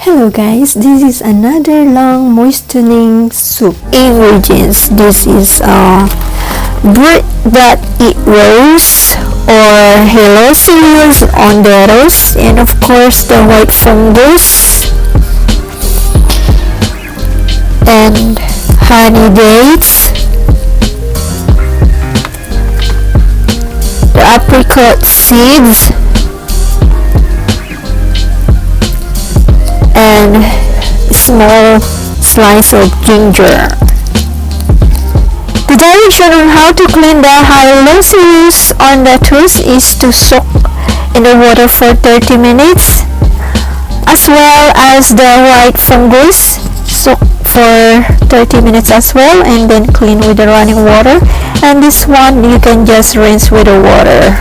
Hello guys, this is another long moistening soup. Ingredients: this is bread that eat rose or hello cereals on the rose, and of course the white fungus and honey dates, the apricot seeds, and small slice of ginger. The direction on how to clean the hyaloceus on the tooth is to soak in the water for 30 minutes, as well as the white fungus, soak for 30 minutes as well, and then clean with the running water. And this one you can just rinse with the water.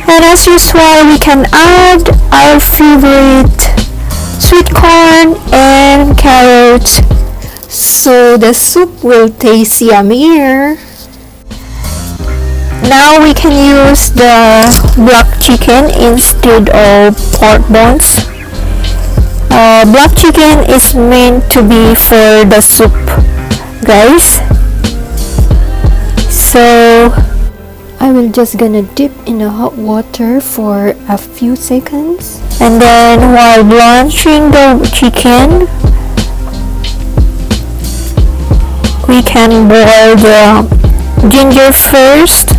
And as usual, we can add our favorite sweet corn and carrots, so the soup will taste yummier. Now we can use the black chicken instead of pork bones. Black chicken is meant to be for the soup, guys. So I will just gonna dip in the hot water for a few seconds, and then while blanching the chicken, we can boil the ginger first.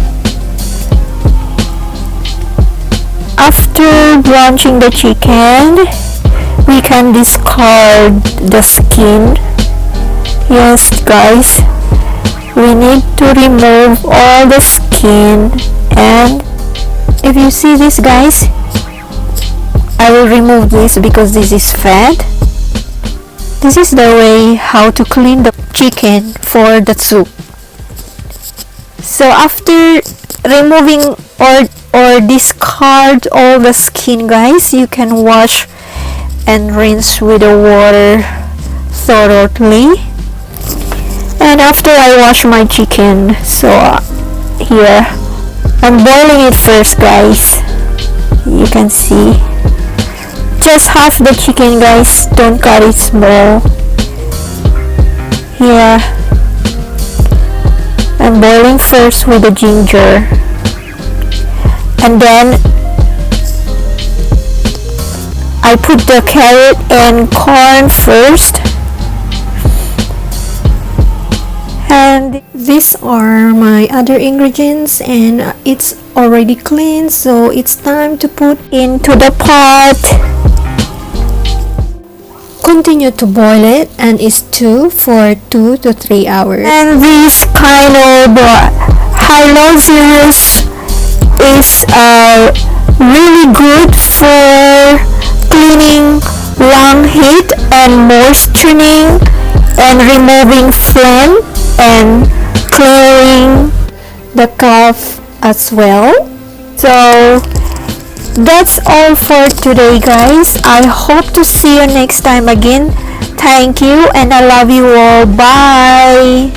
After blanching the chicken, we can discard the skin. Yes guys, we need to remove all the skin. And if you see this guys, I will remove this because this is fat. This is the way how to clean the chicken for the soup. So after removing or discard all the skin, guys, you can wash and rinse with the water thoroughly. And after I wash my chicken, so here I'm boiling it first, guys. You can see just half the chicken, guys, don't cut it small. Here I'm boiling first with the ginger, and then I put the carrot and corn first. And these are my other ingredients, and it's already clean, so it's time to put into the pot. Continue to boil it and stew for 2 to 3 hours. And this kind of hyaloceus is really good for cleaning lung heat and moistening and removing phlegm and clearing the cough as well. So that's all for today, guys. I hope to see you next time again. Thank you, and I love you all. Bye.